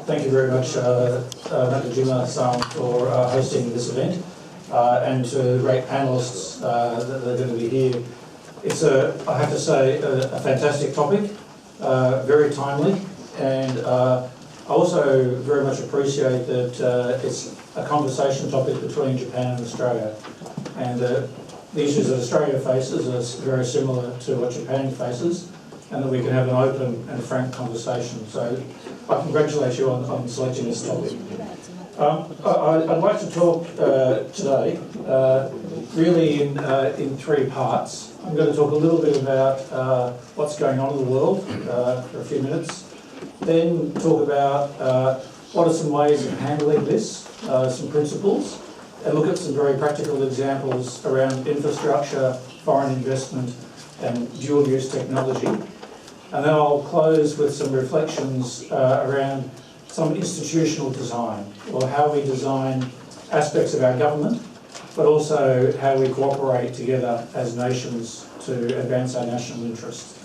Thank you very much, Nakajima-san, for hosting this event, and to the great panellists that are going to be here. It's I have to say, a fantastic topic, very timely, and I also very much appreciate that it's a conversation topic between Japan and Australia, and the issues that Australia faces are very similar to what Japan faces, and that we can have an open and frank conversation. So I congratulate you on selecting this topic. I'd like to talk today really in three parts. I'm going to talk a little bit about what's going on in the world for a few minutes, then talk about what are some ways of handling this, some principles, and look at some very practical examples around infrastructure, foreign investment, and dual-use technology. And then I'll close with some reflections around some institutional design, or how we design aspects of our government, but also how we cooperate together as nations to advance our national interest.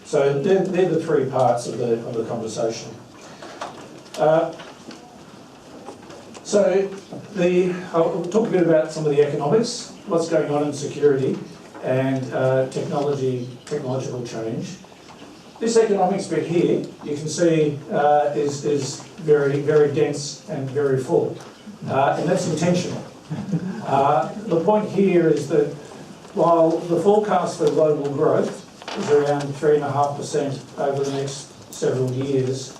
So they're the three parts of the conversation. I'll talk a bit about some of the economics, what's going on in security, and technological change. This economics bit here, you can see, is very, very dense and very full, and that's intentional. The point here is that while the forecast for global growth is around 3.5% over the next several years,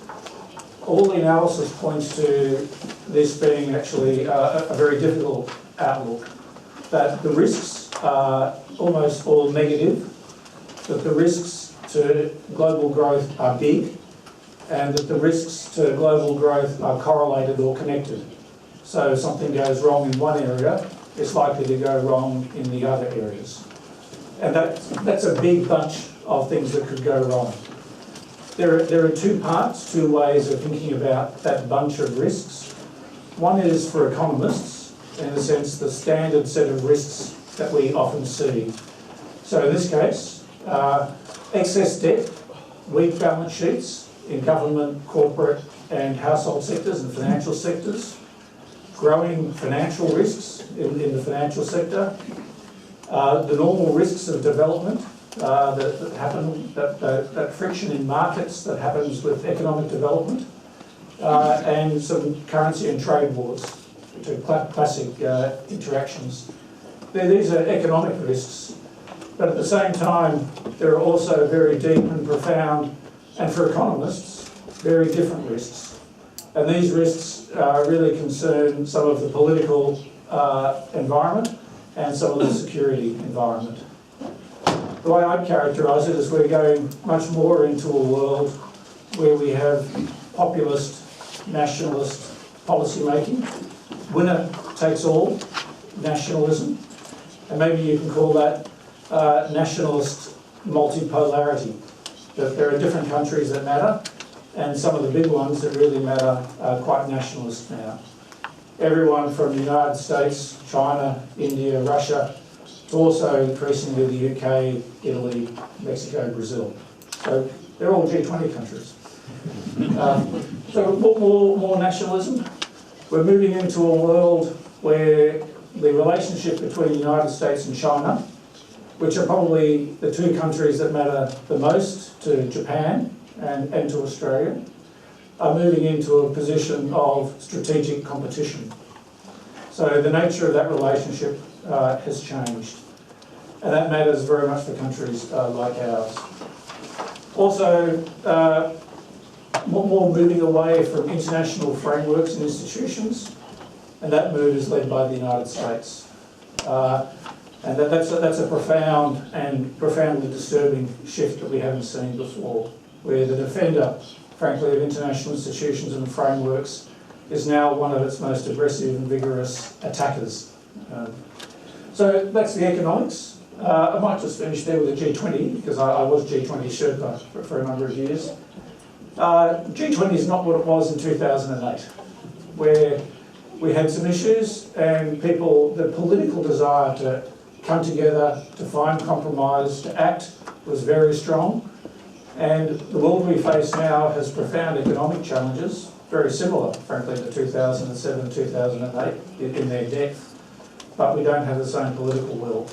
all the analysis points to this being actually a very difficult outlook, that the risks are almost all negative, that the risks to global growth are big, and that the risks to global growth are correlated or connected. So if something goes wrong in one area, it's likely to go wrong in the other areas. And that's a big bunch of things that could go wrong. There are two parts, two ways of thinking about that bunch of risks. One is for economists, in a sense, the standard set of risks that we often see. So in this case, excess debt, weak balance sheets in government, corporate and household sectors and financial sectors, growing financial risks in the financial sector, the normal risks of development that happen, that friction in markets that happens with economic development, and some currency and trade wars, which are classic interactions. These are economic risks. But at the same time, there are also very deep and profound, and for economists, very different risks. And these risks really concern some of the political environment and some of the security environment. The way I'd characterise it is we're going much more into a world where we have populist, nationalist policy making, winner takes all nationalism, and maybe you can call that nationalist multipolarity, that there are different countries that matter, and some of the big ones that really matter are quite nationalist now. Everyone from the United States, China, India, Russia, to also increasingly the UK, Italy, Mexico, Brazil. So they're all G20 countries. So more nationalism. We're moving into a world where the relationship between the United States and China, which are probably the two countries that matter the most to Japan and to Australia, are moving into a position of strategic competition. So the nature of that relationship has changed, and that matters very much for countries like ours. Also, more moving away from international frameworks and institutions, and that move is led by the United States. And that's a profound and profoundly disturbing shift that we haven't seen before, where the defender, frankly, of international institutions and frameworks is now one of its most aggressive and vigorous attackers. So that's the economics. I might just finish there with the G20, because I was G20 Sherpa for a number of years. G20 is not what it was in 2008, where we had some issues and the political desire to come together, to find compromise, to act was very strong. And the world we face now has profound economic challenges, very similar, frankly, to 2007, 2008 in their depth, but we don't have the same political will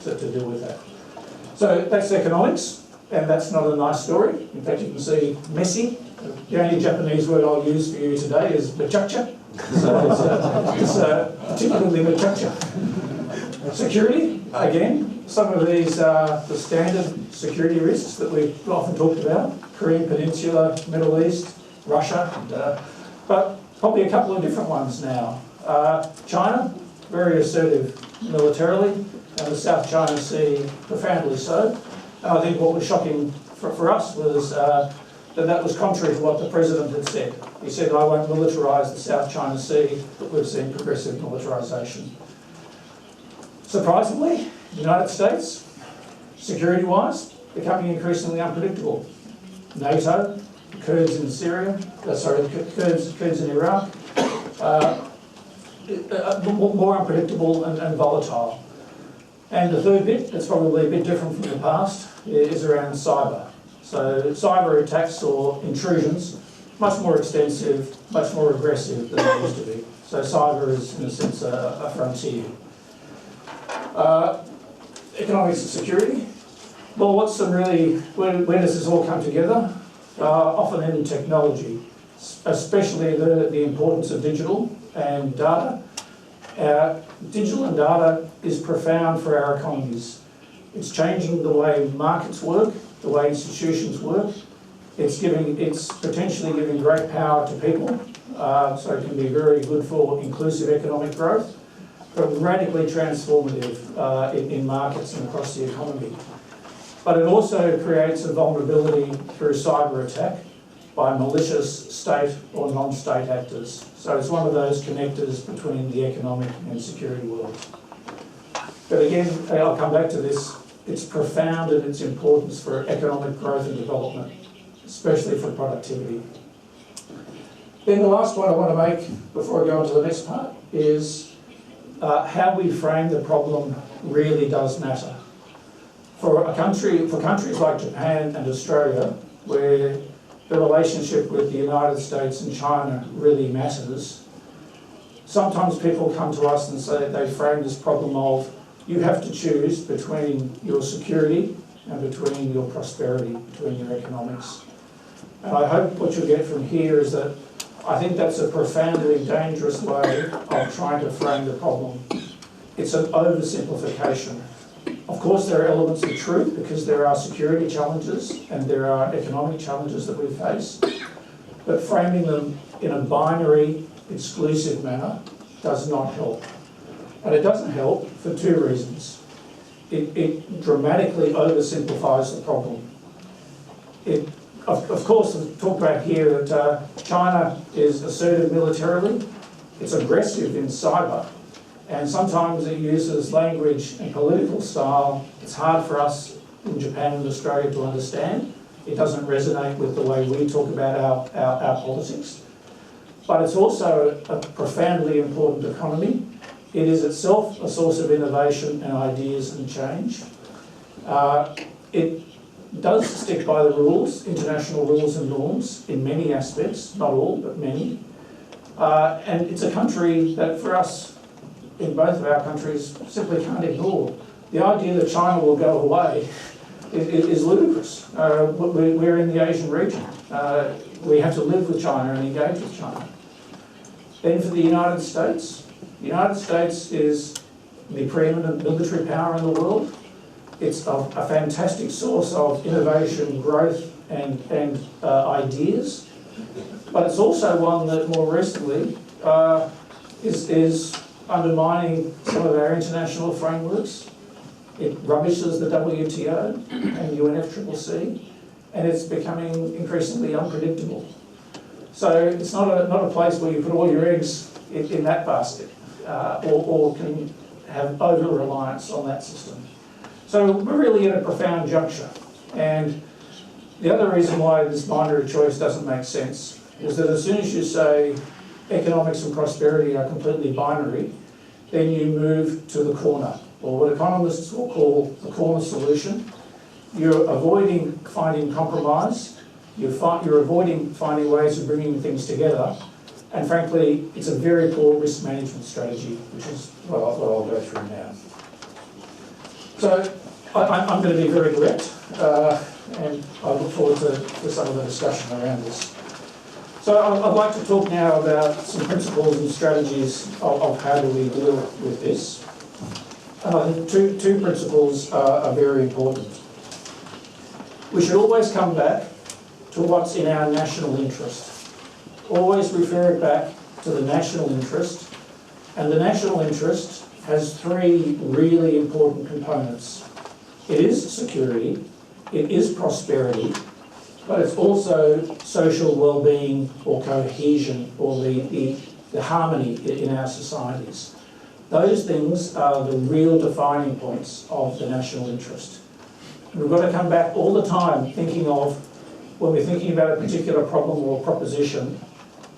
to deal with that. So that's economics, and that's not a nice story. In fact, you can see messy. The only Japanese word I'll use for you today is machacha. So it's particularly machacha. Security, again, some of these are the standard security risks that we've often talked about. Korean Peninsula, Middle East, Russia, but probably a couple of different ones now. China, very assertive militarily, and the South China Sea, profoundly so. And I think what was shocking for us was that was contrary to what the President had said. He said, I won't militarise the South China Sea, but we've seen progressive militarisation. Surprisingly, the United States, security-wise, becoming increasingly unpredictable. NATO, Kurds in Syria, Kurds in Iraq, more unpredictable and volatile. And the third bit, that's probably a bit different from the past, is around cyber. So cyber attacks or intrusions, much more extensive, much more aggressive than they used to be. So cyber is, in a sense, a frontier. Economics and security. Well, what's some really, where does this all come together? Often in technology, especially the importance of digital and data. Digital and data is profound for our economies. It's changing the way markets work, the way institutions work. It's potentially giving great power to people, so it can be very good for inclusive economic growth, but radically transformative in markets and across the economy. But it also creates a vulnerability through cyber attack by malicious state or non-state actors. So it's one of those connectors between the economic and security worlds. But again, I'll come back to this, it's profound in its importance for economic growth and development, especially for productivity. Then the last point I want to make before I go on to the next part is how we frame the problem really does matter. For countries like Japan and Australia, where the relationship with the United States and China really matters, sometimes people come to us and say they frame this problem of you have to choose between your security and between your prosperity, between your economics. And I hope what you'll get from here is that I think that's a profoundly dangerous way of trying to frame the problem. It's an oversimplification. Of course, there are elements of truth because there are security challenges and there are economic challenges that we face, but framing them in a binary, exclusive manner does not help. And it doesn't help for two reasons. It dramatically oversimplifies the problem. Of course, we've talked about here that China is assertive militarily, it's aggressive in cyber, and sometimes it uses language and political style it's hard for us in Japan and Australia to understand. It doesn't resonate with the way we talk about our politics. But it's also a profoundly important economy. It is itself a source of innovation and ideas and change. It does stick by the rules, international rules and norms in many aspects, not all, but many. And it's a country that for us, in both of our countries, simply can't ignore. The idea that China will go away is ludicrous. We're in the Asian region. We have to live with China and engage with China. Then for the United States is the preeminent military power in the world. It's a fantastic source of innovation, growth, and ideas. But it's also one that more recently is undermining some of our international frameworks. It rubbishes the WTO and UNFCCC, and it's becoming increasingly unpredictable. So it's not a place where you put all your eggs in that basket, or can have over-reliance on that system. So we're really at a profound juncture. And the other reason why this binary choice doesn't make sense is that as soon as you say economics and prosperity are completely binary, then you move to the corner, or what economists will call the corner solution. you're avoiding finding compromise, you're avoiding finding ways of bringing things together, and frankly, it's a very poor risk management strategy, which is what I'll go through now. So I'm going to be very direct, and I look forward to some of the discussion around this. So I'd like to talk now about some principles and strategies of how do we deal with this. And I think two principles are very important. We should always come back to what's in our national interest. Always refer it back to the national interest. And the national interest has three really important components. It is security, it is prosperity, but it's also social well-being or cohesion or the harmony in our societies. Those things are the real defining points of the national interest. And we've got to come back all the time thinking of, when we're thinking about a particular problem or proposition,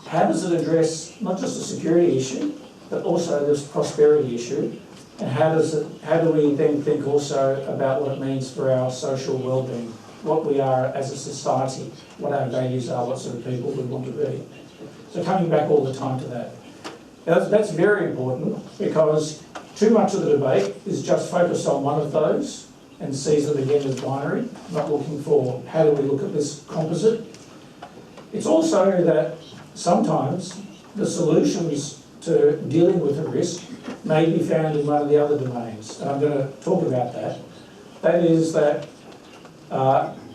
how does it address not just the security issue, but also this prosperity issue? And how do we then think also about what it means for our social well-being, what we are as a society, what our values are, what sort of people we want to be. So coming back all the time to that. That's very important, because too much of the debate is just focused on one of those and sees it again as binary, not looking for how do we look at this composite. It's also that sometimes the solutions to dealing with a risk may be found in one of the other domains, and I'm going to talk about that. That is that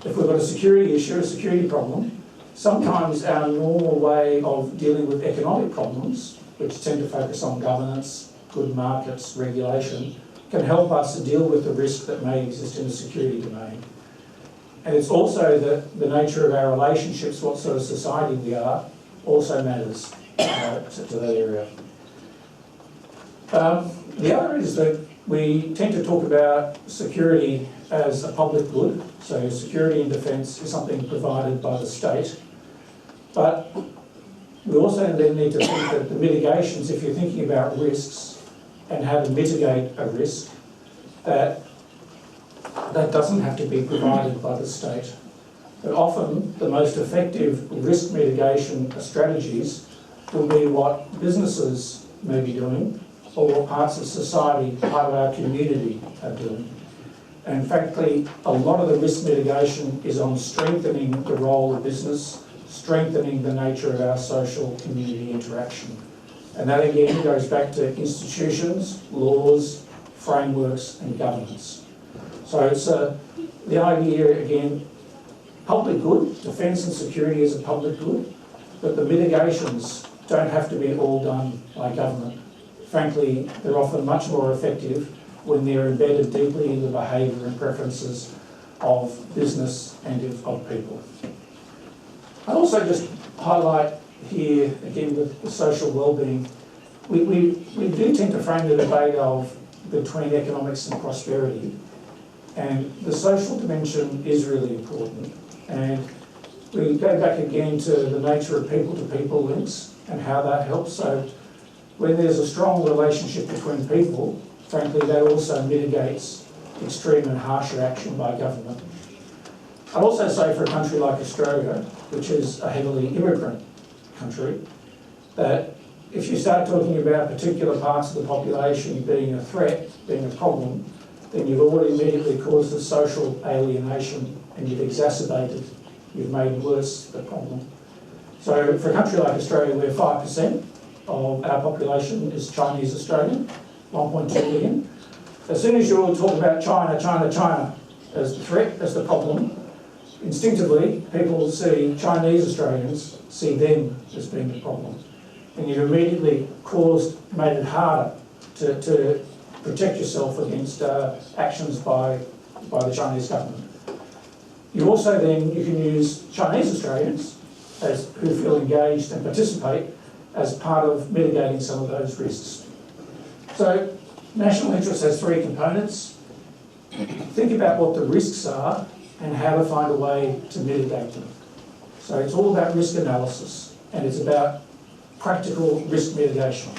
if we've got a security issue, a security problem, sometimes our normal way of dealing with economic problems, which tend to focus on governance, good markets, regulation, can help us to deal with the risk that may exist in the security domain. And it's also that the nature of our relationships, what sort of society we are, also matters to that area. The other is that we tend to talk about security as a public good, so security and defence is something provided by the state. But we also then need to think that the mitigations, if you're thinking about risks and how to mitigate a risk, that doesn't have to be provided by the state. But often the most effective risk mitigation strategies will be what businesses may be doing, or what parts of society, part of our community are doing. And frankly, a lot of the risk mitigation is on strengthening the role of business, strengthening the nature of our social community interaction. And that again goes back to institutions, laws, frameworks and governance. So it's the idea again, public good, defence and security is a public good, but the mitigations don't have to be all done by government. Frankly, they're often much more effective when they're embedded deeply in the behaviour and preferences of business and of people. I'd also just highlight here, again, with the social wellbeing, we do tend to frame the debate between economics and prosperity, and the social dimension is really important. And we go back again to the nature of people-to-people links and how that helps. So when there's a strong relationship between people, frankly, that also mitigates extreme and harsher action by government. I'd also say for a country like Australia, which is a heavily immigrant country, that if you start talking about particular parts of the population being a threat, being a problem, then you've already immediately caused the social alienation and you've exacerbated, you've made worse the problem. So for a country like Australia, where 5% of our population is Chinese Australian, 1.2 million, as soon as you talk about China, China, China as the threat, as the problem, instinctively people see Chinese Australians, see them as being the problem. And you've immediately made it harder to protect yourself against actions by the Chinese government. You also then, you can use Chinese Australians who feel engaged and participate as part of mitigating some of those risks. So national interest has three components. Think about what the risks are and how to find a way to mitigate them. So it's all about risk analysis and it's about practical risk mitigation.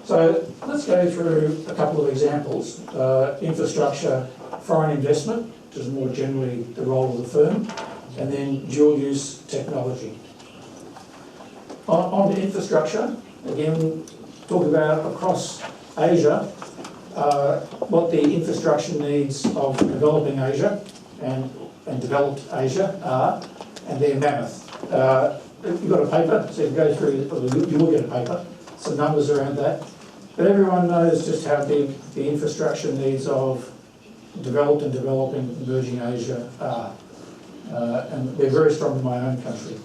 So let's go through a couple of examples. Infrastructure, foreign investment, which is more generally the role of the firm, and then dual-use technology. On to infrastructure, again, talk about across Asia, what the infrastructure needs of developing Asia and developed Asia are, and they're mammoth. You've got a paper, so you go through, you will get a paper, some numbers around that. But everyone knows just how big the infrastructure needs of developed and developing emerging Asia are. And they're very strong in my own country.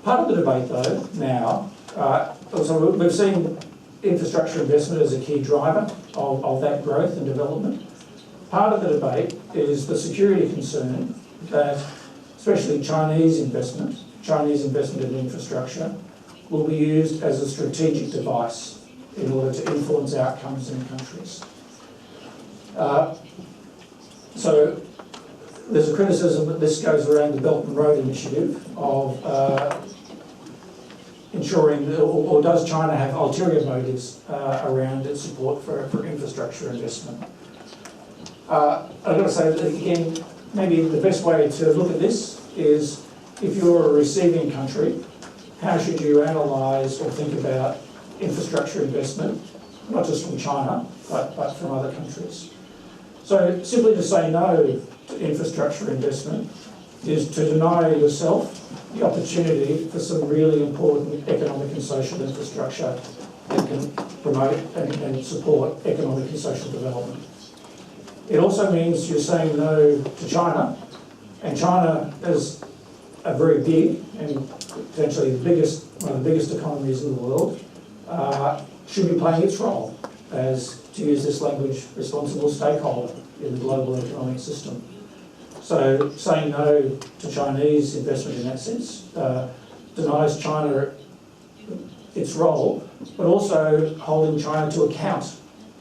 Part of the debate though, now, so we've seen infrastructure investment as a key driver of that growth and development. Part of the debate is the security concern that especially Chinese investment in infrastructure will be used as a strategic device in order to influence outcomes in countries. So there's a criticism that this goes around the Belt and Road Initiative of ensuring, or does China have ulterior motives around its support for infrastructure investment? I've got to say that again, maybe the best way to look at this is if you're a receiving country, how should you analyse or think about infrastructure investment, not just from China, but from other countries? So simply to say no to infrastructure investment is to deny yourself the opportunity for some really important economic and social infrastructure that can promote and support economic and social development. It also means you're saying no to China, and China is a very big and potentially one of the biggest economies in the world, should be playing its role as, to use this language, responsible stakeholder in the global economic system. So saying no to Chinese investment in that sense denies China its role, but also holding China to account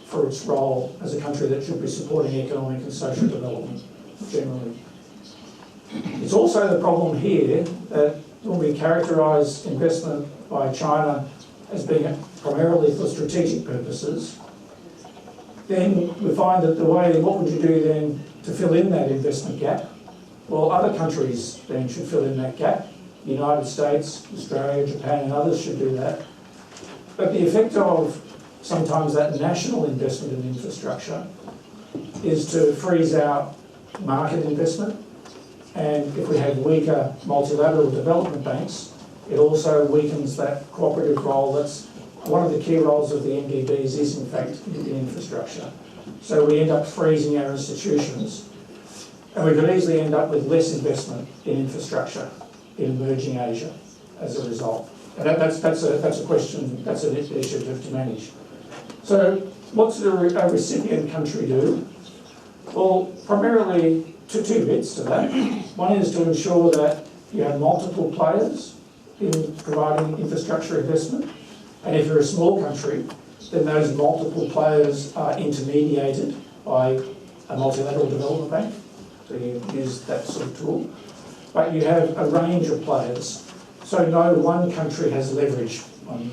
for its role as a country that should be supporting economic and social development generally. It's also the problem here that when we characterise investment by China as being primarily for strategic purposes, then we find that what would you do then to fill in that investment gap? Well, other countries then should fill in that gap. The United States, Australia, Japan and others should do that. But the effect of sometimes that national investment in infrastructure is to freeze out market investment. And if we have weaker multilateral development banks, it also weakens that cooperative role. That's one of the key roles of the MDBs is in fact in infrastructure. So we end up freezing our institutions, and we could easily end up with less investment in infrastructure in emerging Asia as a result. And that's a question, that's an issue to manage. So what's a recipient country do? Well, primarily two bits to that. One is to ensure that you have multiple players in providing infrastructure investment. And if you're a small country, then those multiple players are intermediated by a multilateral development bank. So you use that sort of tool. But you have a range of players. So no one country has leverage on you.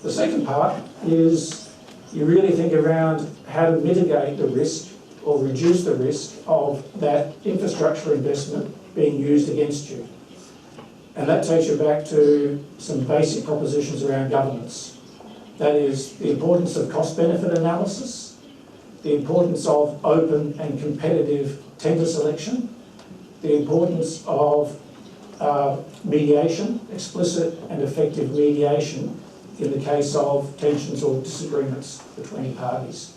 The second part is you really think around how to mitigate the risk or reduce the risk of that infrastructure investment being used against you. And that takes you back to some basic propositions around governance. That is the importance of cost-benefit analysis, the importance of open and competitive tender selection, the importance of mediation, explicit and effective mediation in the case of tensions or disagreements between parties.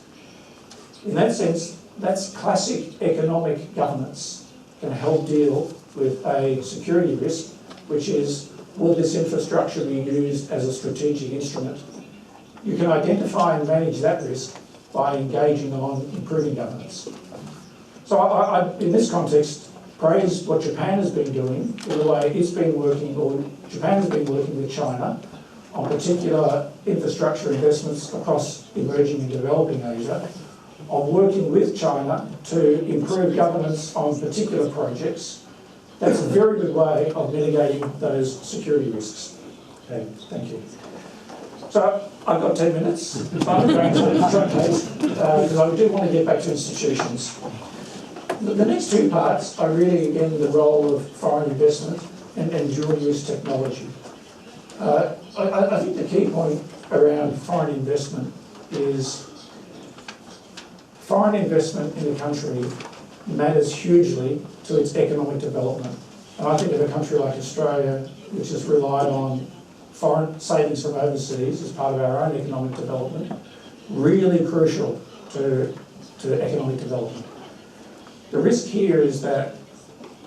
In that sense, that's classic economic governance, can help deal with a security risk, which is, will this infrastructure be used as a strategic instrument? You can identify and manage that risk by engaging on improving governance. So I in this context, praise what Japan has been doing in the way it's been working, or Japan has been working with China on particular infrastructure investments across emerging and developing Asia, on working with China to improve governance on particular projects. That's a very good way of mitigating those security risks. Okay, thank you. So I've got 10 minutes. I'm going to truncate because I do want to get back to institutions. The next two parts are really, again, the role of foreign investment and dual use technology. I think the key point around foreign investment is foreign investment in a country matters hugely to its economic development. And I think of a country like Australia, which has relied on foreign savings from overseas as part of our own economic development, really crucial to economic development. The risk here is that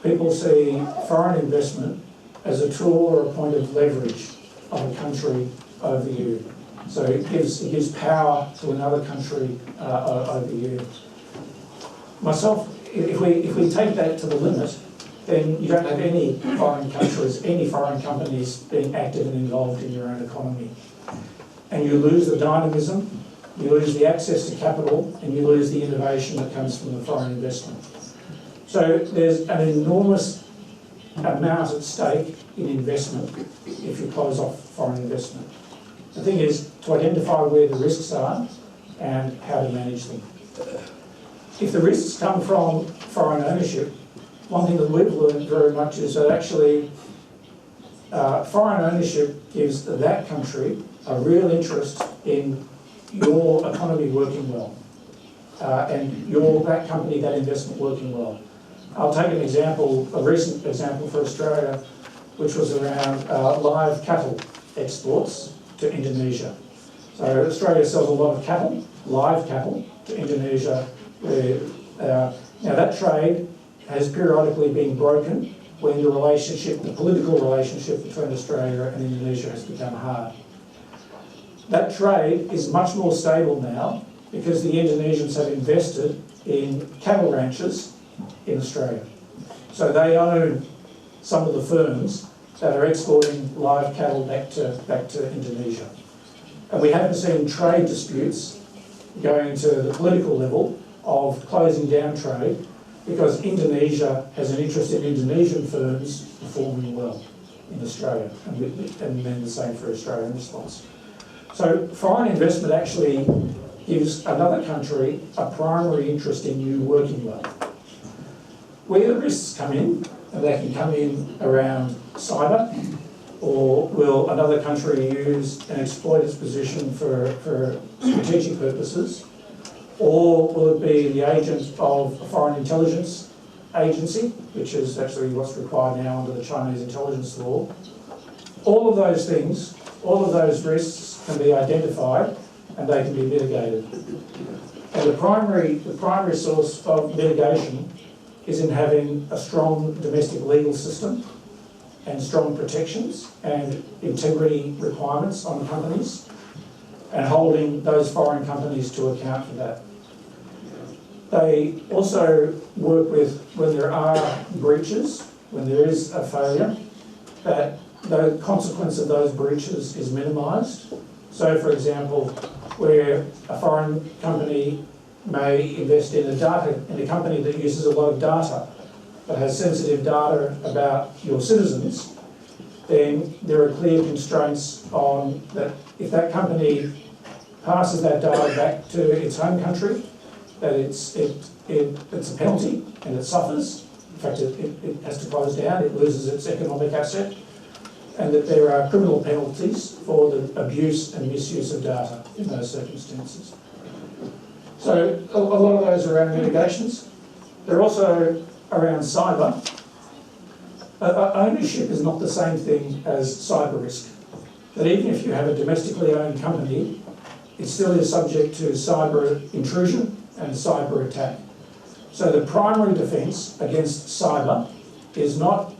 people see foreign investment as a tool or a point of leverage of a country over you. So it gives power to another country over you. Myself, if we take that to the limit, then you don't have any foreign countries, any foreign companies being active and involved in your own economy. And you lose the dynamism, you lose the access to capital, and you lose the innovation that comes from the foreign investment. So there's an enormous amount at stake in investment if you close off foreign investment. The thing is to identify where the risks are and how to manage them. If the risks come from foreign ownership, one thing that we've learned very much is that actually foreign ownership gives that country a real interest in your economy working well and that company, that investment working well. I'll take an example, a recent example for Australia, which was around live cattle exports to Indonesia. So Australia sells a lot of cattle, live cattle, to Indonesia. Now that trade has periodically been broken when the political relationship between Australia and Indonesia has become hard. That trade is much more stable now because the Indonesians have invested in cattle ranches in Australia. So they own some of the firms that are exporting live cattle back to Indonesia. And we haven't seen trade disputes going to the political level of closing down trade because Indonesia has an interest in Indonesian firms performing well in Australia, and then the same for Australia in response. So foreign investment actually gives another country a primary interest in you working well. Where the risks come in, and they can come in around cyber, or will another country use and exploit its position for strategic purposes, or will it be the agent of a foreign intelligence agency, which is actually what's required now under the Chinese intelligence law. All of those things, all of those risks can be identified and they can be mitigated. And the primary source of mitigation is in having a strong domestic legal system and strong protections and integrity requirements on companies and holding those foreign companies to account for that. They also work with, when there are breaches, when there is a failure, that the consequence of those breaches is minimised. So, for example, where a foreign company may invest in a company that uses a lot of data, that has sensitive data about your citizens, then there are clear constraints on that. If that company passes that data back to its home country, that it's a penalty and it suffers. In fact, it has to close down, it loses its economic asset, and that there are criminal penalties for the abuse and misuse of data in those circumstances. So a lot of those are around mitigations. They're also around cyber. Ownership is not the same thing as cyber risk. That even if you have a domestically owned company, it still is subject to cyber intrusion and cyber attack. So the primary defence against cyber is not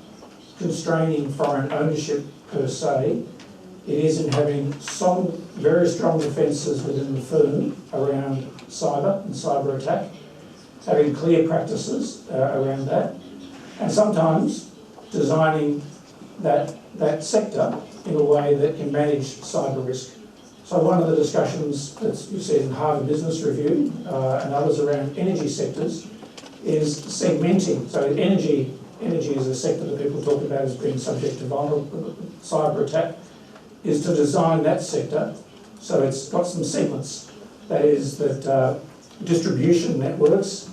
constraining foreign ownership per se. It is in having some very strong defences within the firm around cyber and cyber attack, having clear practices around that, and sometimes designing that sector in a way that can manage cyber risk. So one of the discussions that you see in Harvard Business Review and others around energy sectors is segmenting. So energy is a sector that people talk about as being subject to vulnerable cyber attack, is to design that sector So it's got some sequence. That is that distribution networks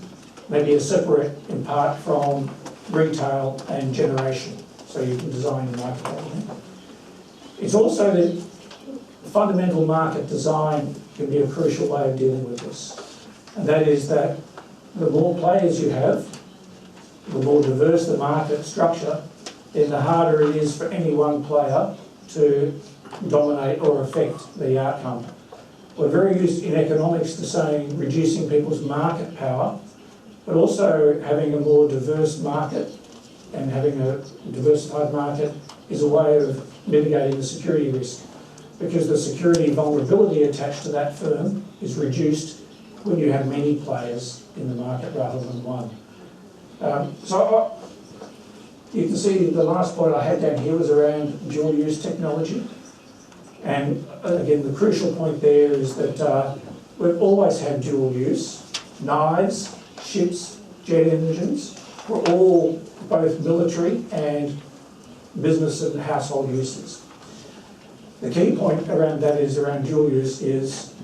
maybe are separate in part from retail and generation. So you can design the market that way. It's also that fundamental market design can be a crucial way of dealing with this. And that is that the more players you have, the more diverse the market structure, then the harder it is for any one player to dominate or affect the outcome. We're very used in economics to saying reducing people's market power, but also having a more diverse market and having a diversified market is a way of mitigating the security risk, because the security vulnerability attached to that firm is reduced when you have many players in the market rather than one. You can see the last point I had down here was around dual use technology. And again, the crucial point there is that we've always had dual use. Knives, ships, jet engines were all both military and business and household uses. The key point around that is around dual use is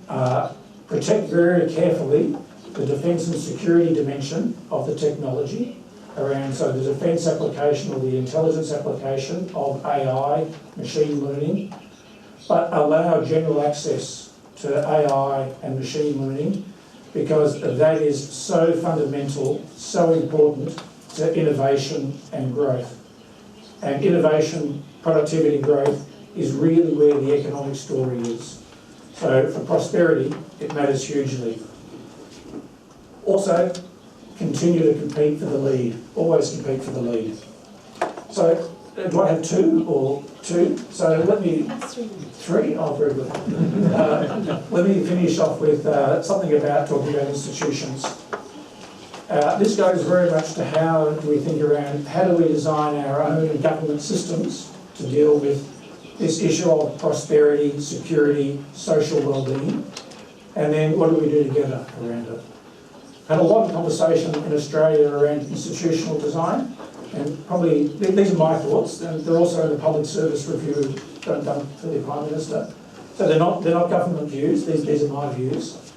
protect very carefully the defence and security dimension of the technology around, so the defence application or the intelligence application of AI, machine learning, but allow general access to AI and machine learning, because that is so fundamental, so important to innovation and growth. And innovation, productivity growth is really where the economic story is. So for prosperity, it matters hugely. Also, continue to compete for the lead. Always compete for the lead. So, do I have two or two? So let me... Three? Oh, very good. Let me finish off with something about talking about institutions. This goes very much to how do we think around, how do we design our own government systems to deal with this issue of prosperity, security, social well-being, and then what do we do together around it? Had a lot of conversation in Australia around institutional design, and probably, these are my thoughts, and they're also in the public service review done for the Prime Minister. So they're not government views, these are my views.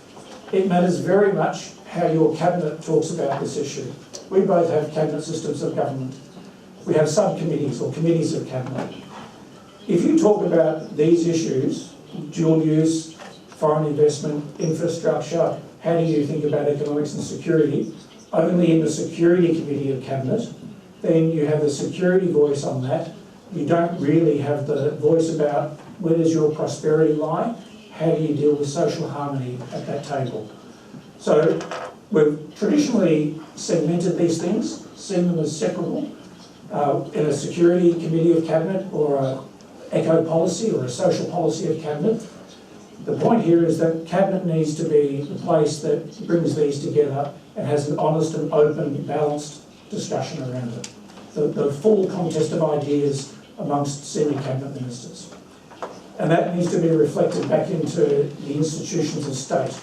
It matters very much how your cabinet talks about this issue. We both have cabinet systems of government. We have subcommittees or committees of cabinet. If you talk about these issues, dual use, foreign investment, infrastructure, how do you think about economics and security, only in the Security Committee of Cabinet, then you have the security voice on that. You don't really have the voice about where does your prosperity lie, how do you deal with social harmony at that table. So we've traditionally segmented these things, seen them as separable. In a Security Committee of Cabinet or an eco policy or a social policy of Cabinet, the point here is that Cabinet needs to be the place that brings these together and has an honest and open, balanced discussion around it. The full contest of ideas amongst senior Cabinet Ministers. And that needs to be reflected back into the institutions of state,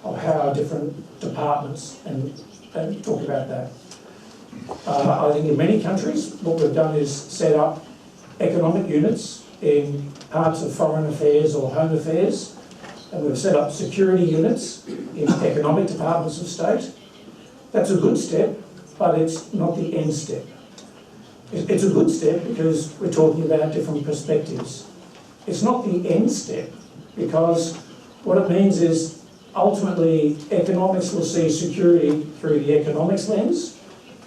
of how different departments and talk about that. I think in many countries, what we've done is set up economic units in parts of foreign affairs or home affairs, and we've set up security units in economic departments of state. That's a good step, but it's not the end step. It's a good step because we're talking about different perspectives. It's not the end step, because what it means is ultimately economics will see security through the economics lens,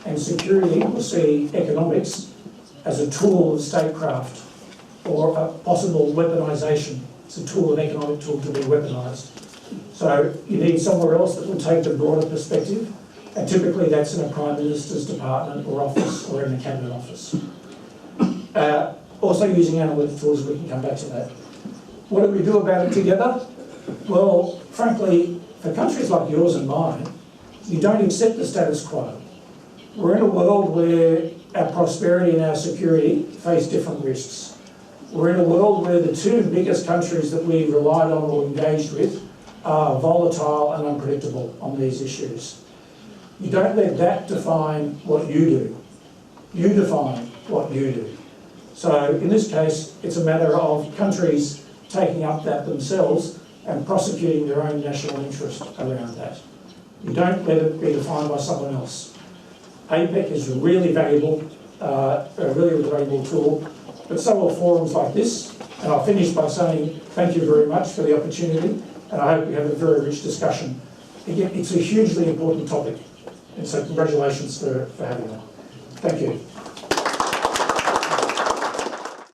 and security will see economics as a tool of statecraft or a possible weaponisation. It's a tool, an economic tool to be weaponised. So you need somewhere else that will take the broader perspective, and typically that's in a Prime Minister's department or office or in a Cabinet office. Also using analytic tools, we can come back to that. What do we do about it together? Well, frankly, for countries like yours and mine, you don't accept the status quo. We're in a world where our prosperity and our security face different risks. We're in a world where the two biggest countries that we relied on or engaged with are volatile and unpredictable on these issues. You don't let that define what you do. You define what you do. So in this case, it's a matter of countries taking up that themselves and prosecuting their own national interest around that. You don't let it be defined by someone else. APEC is really valuable, a really valuable tool, but so are forums like this. And I'll finish by saying thank you very much for the opportunity, and I hope we have a very rich discussion. Again, it's a hugely important topic, and so congratulations for having that. Thank you.